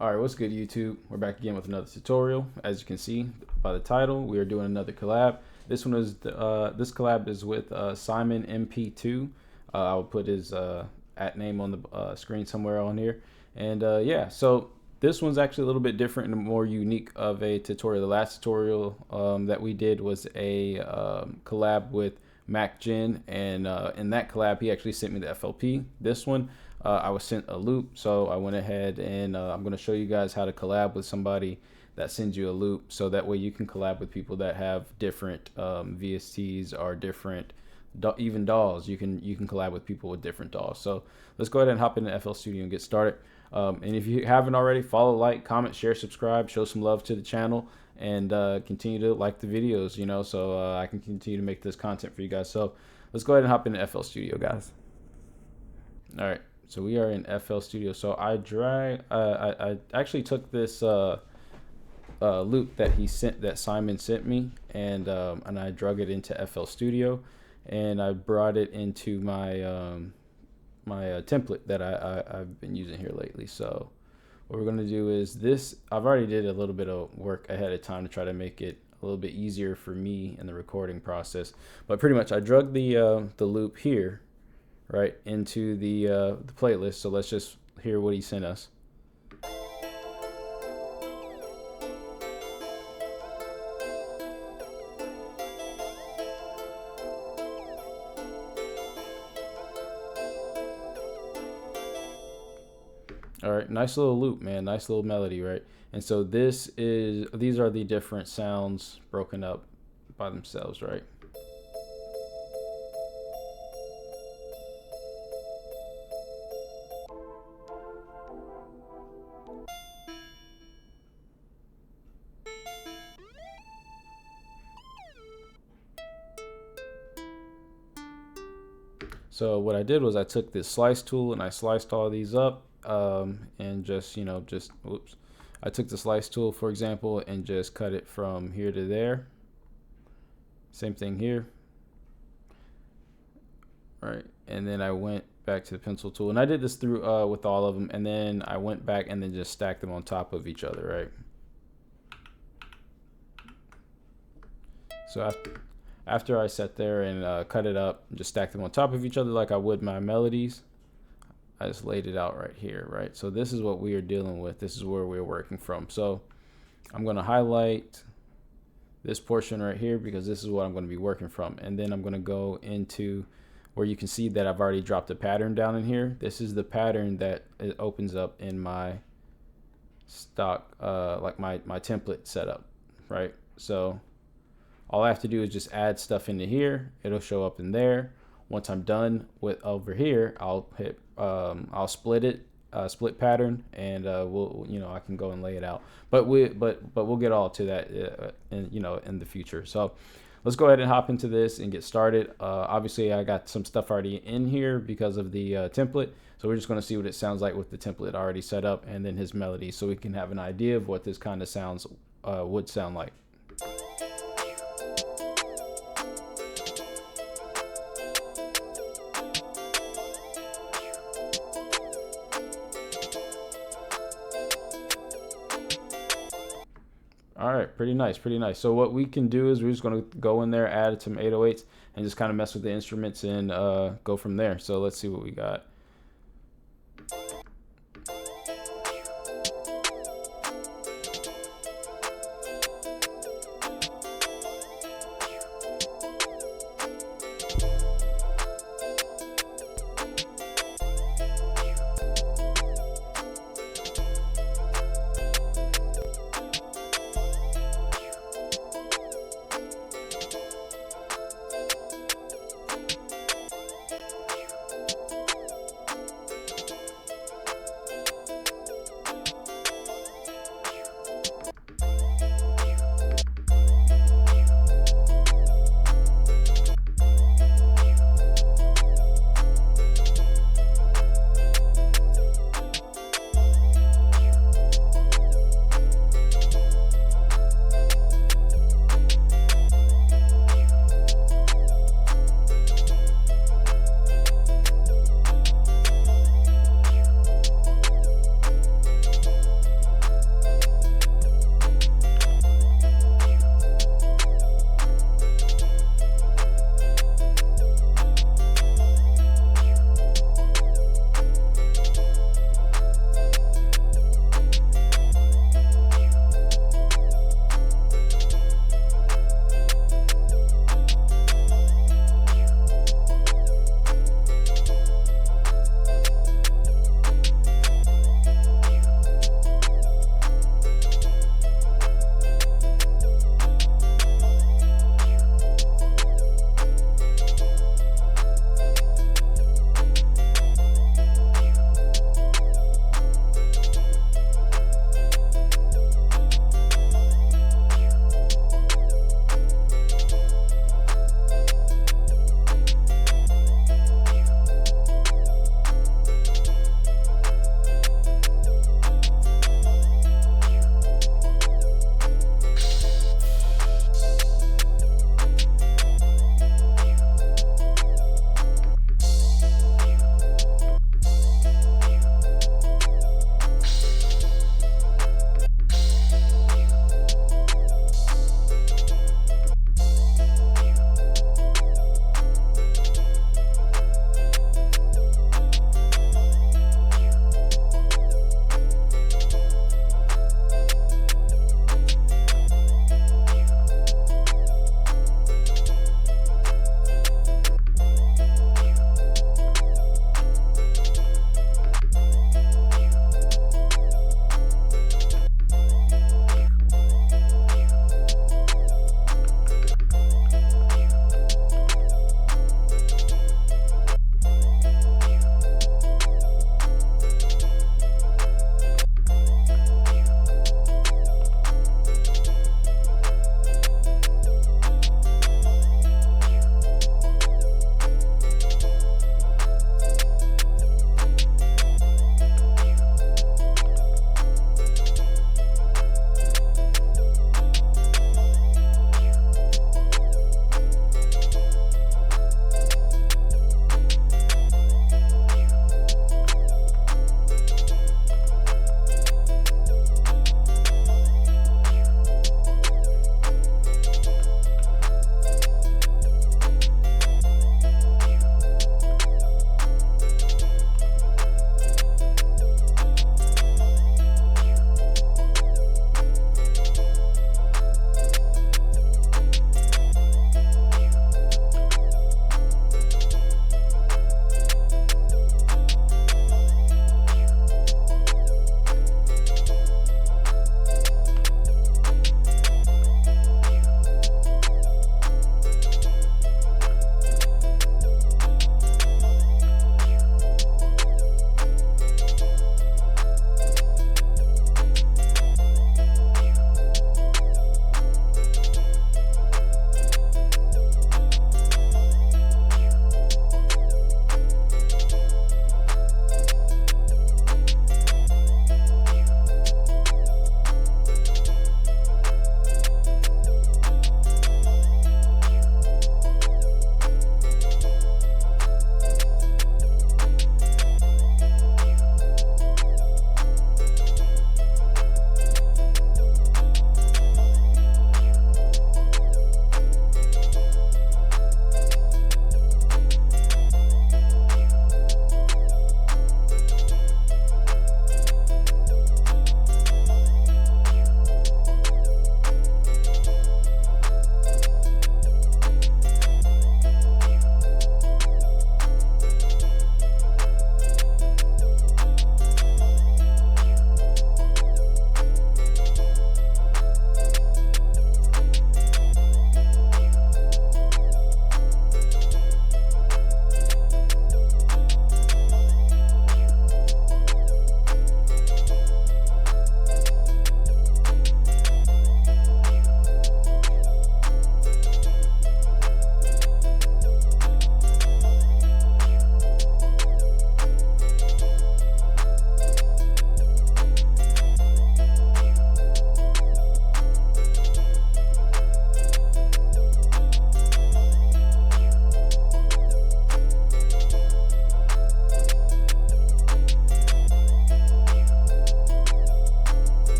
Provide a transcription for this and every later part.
All right, what's good, YouTube? We're back again with another tutorial. As you can see by the title, we are doing another collab. This one is this collab is with Simon MP2. I will put his at name on the screen somewhere on here. And yeah, so this one's actually a little bit different and more unique of a tutorial. The last tutorial that we did was a collab with Mac Jen, and in that collab, he actually sent me the FLP. This one, I was sent a loop, so I went ahead and I'm going to show you guys how to collab with somebody that sends you a loop, so that way you can collab with people that have different VSTs or different even DAWs. You can collab with people with different DAWs. So let's go ahead and hop into FL Studio and get started. And if you haven't already, follow, like, comment, share, subscribe, show some love to the channel, and continue to like the videos, you know, so I can continue to make this content for you guys. So let's go ahead and hop into FL Studio, guys. All right, so we are in FL Studio. So I actually took this loop that Simon sent me, and I drug it into FL Studio, and I brought it into my my template that I've been using here lately. So what we're going to do is this. I've already did a little bit of work ahead of time to try to make it a little bit easier for me in the recording process. But pretty much I drug the loop here right into the playlist. So let's just hear what he sent us. All right, nice little loop, man. Nice little melody, right? And so these are the different sounds broken up by themselves, right? So what I did was I took this slice tool and I sliced all these up. And just, you know, whoops, I took the slice tool, for example, and just cut it from here to there. Same thing here. Right, and then I went back to the pencil tool, and I did this through with all of them, and then I went back and then just stacked them on top of each other, right? So after I sat there and cut it up, just stacked them on top of each other like I would my melodies, I just laid it out right here, right? So this is what we are dealing with. This is where we're working from. So I'm going to highlight this portion right here because this is what I'm going to be working from. And then I'm going to go into where you can see that I've already dropped a pattern down in here. This is the pattern that it opens up in my stock, like my template setup, right? So all I have to do is just add stuff into here. It'll show up in there. Once I'm done with over here, I'll hit I'll split it, split pattern, and we'll, you know, I can go and lay it out. But we'll get all to that in the future. So let's go ahead and hop into this and get started. Obviously I got some stuff already in here because of the template. So we're just going to see what it sounds like with the template already set up, and then his melody, so we can have an idea of what this kind of sounds would sound like. All right, pretty nice, pretty nice. So what we can do is we're just going to go in there, add some 808s, and just kind of mess with the instruments and go from there. So let's see what we got.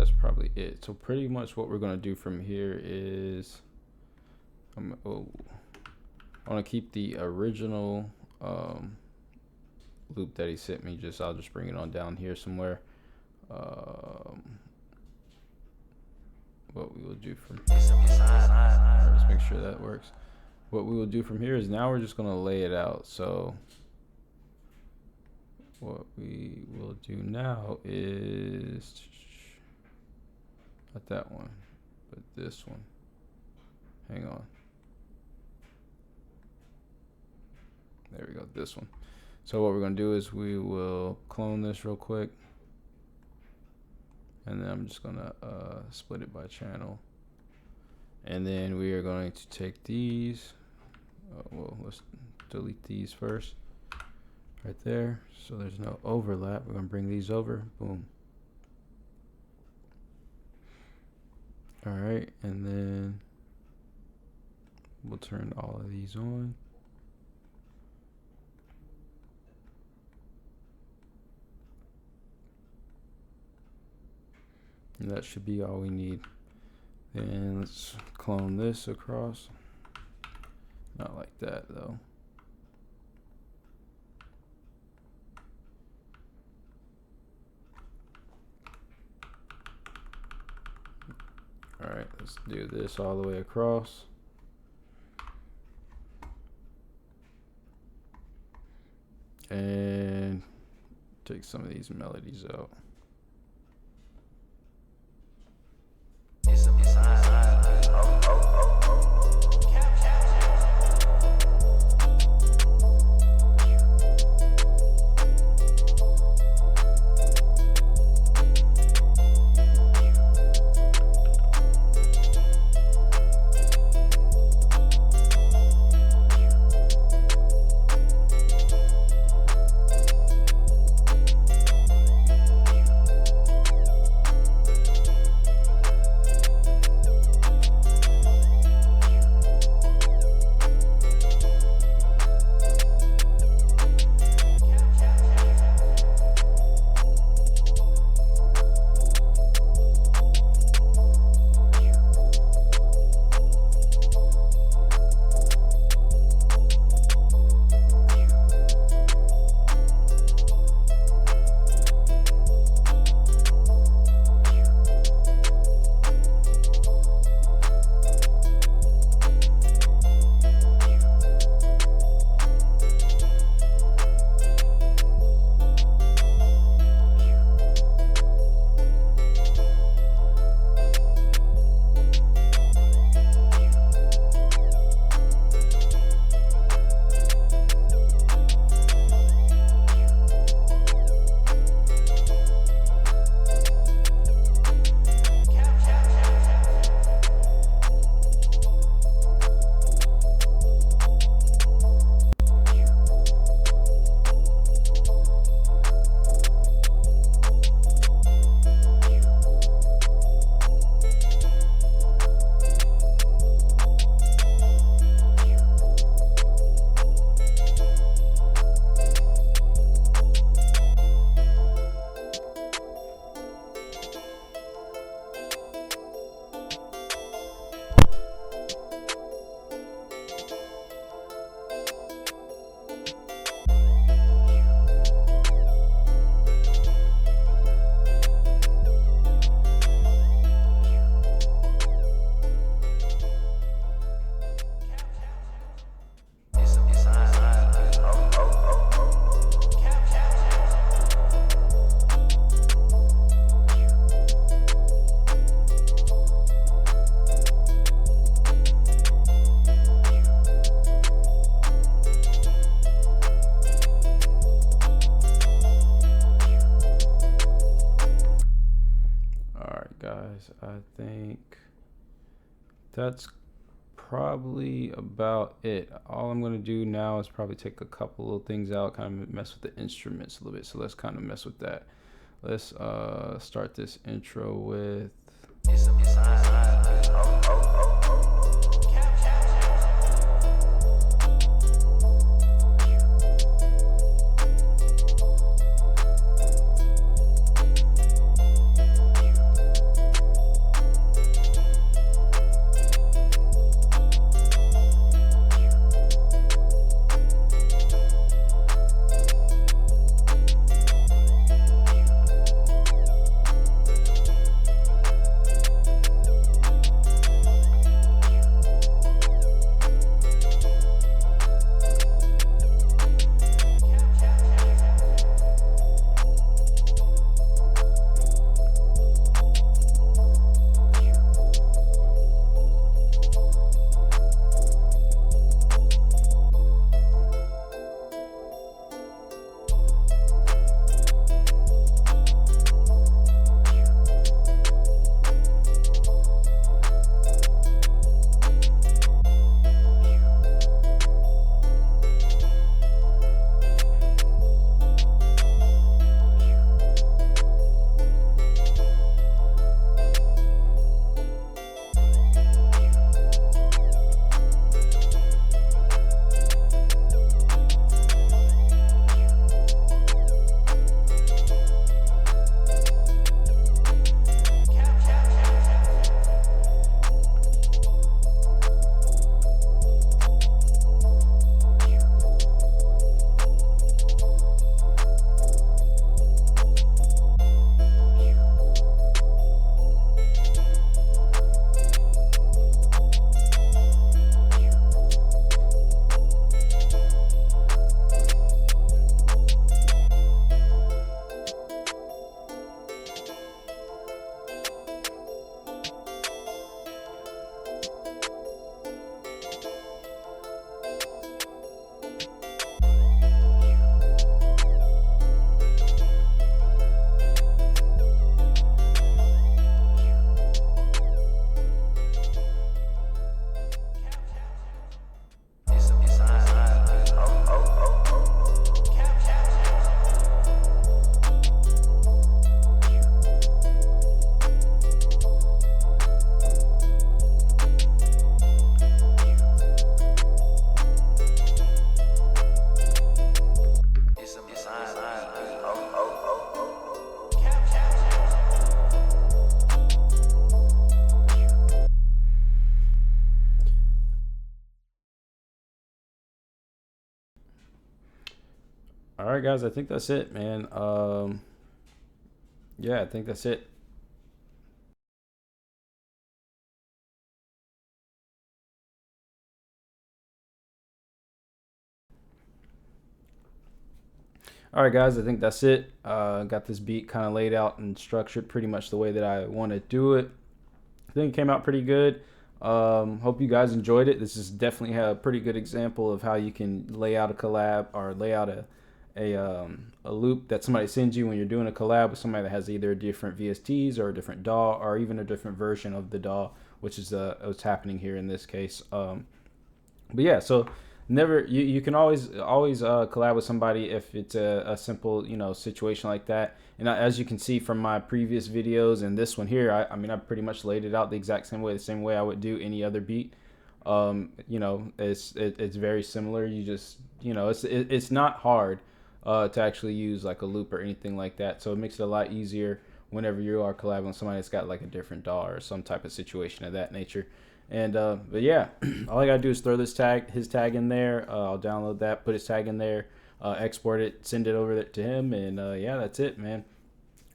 that's probably it. So pretty much what we're gonna do from here is I want to keep the original loop that he sent me. I'll just bring it on down here somewhere. What we will do from right, let's make sure that works. What we will do from here is now we're just gonna lay it out. So what we will do now is not that one, but this one. Hang on. There we go, this one. So what we're gonna do is we will clone this real quick. And then I'm just gonna split it by channel. And then we are going to take these. Well, let's delete these first. Right there. So there's no overlap. We're gonna bring these over. Boom. All right, and then we'll turn all of these on. And that should be all we need. And let's clone this across. Not like that though. All right, let's do this all the way across. And take some of these melodies out. I think that's probably about it. All I'm going to do now is probably take a couple little things out, kind of mess with the instruments a little bit. So let's kind of mess with that. Let's start this intro with All right, guys, I think that's it, man. Yeah, I think that's it. All right, guys, I think that's it. Got this beat kind of laid out and structured pretty much the way that I want to do it. I think it came out pretty good. Hope you guys enjoyed it. This is definitely a pretty good example of how you can lay out a collab or lay out a loop that somebody sends you when you're doing a collab with somebody that has either different VSTs or a different DAW or even a different version of the DAW, which is what's happening here in this case. But yeah, so never you can always collab with somebody if it's a simple situation like that. And as you can see from my previous videos and this one here, I mean I pretty much laid it out the exact same way I would do any other beat. It's very similar. You just it's not hard to actually use like a loop or anything like that, so it makes it a lot easier whenever you are collabing with somebody that's got like a different DAW or some type of situation of that nature. And but yeah, all I gotta do is throw his tag in there. I'll download that, put his tag in there, export it, send it over to him, and yeah, that's it, man.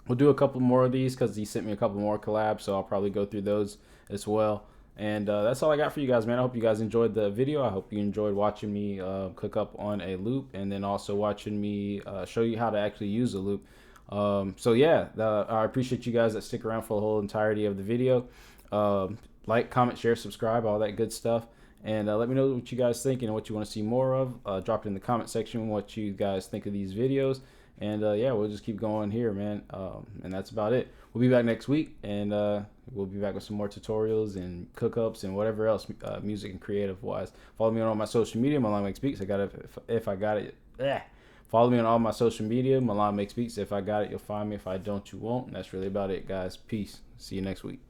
We'll do a couple more of these because he sent me a couple more collabs, so I'll probably go through those as well. And that's all I got for you guys, man. I hope you guys enjoyed the video. I hope you enjoyed watching me cook up on a loop, and then also watching me show you how to actually use a loop. So yeah, I appreciate you guys that stick around for the whole entirety of the video. Like, comment, share, subscribe, all that good stuff. And let me know what you guys think and what you want to see more of. Drop it in the comment section what you guys think of these videos. And yeah, we'll just keep going here, man. And that's about it. We'll be back next week, and we'll be back with some more tutorials and cook-ups and whatever else music and creative wise. Follow me on all my social media, Milan Makes Beats. I got it if I got it. Follow me on all my social media, Milan Makes Beats. If I got it, you'll find me. If I don't, you won't. And that's really about it, guys. Peace. See you next week.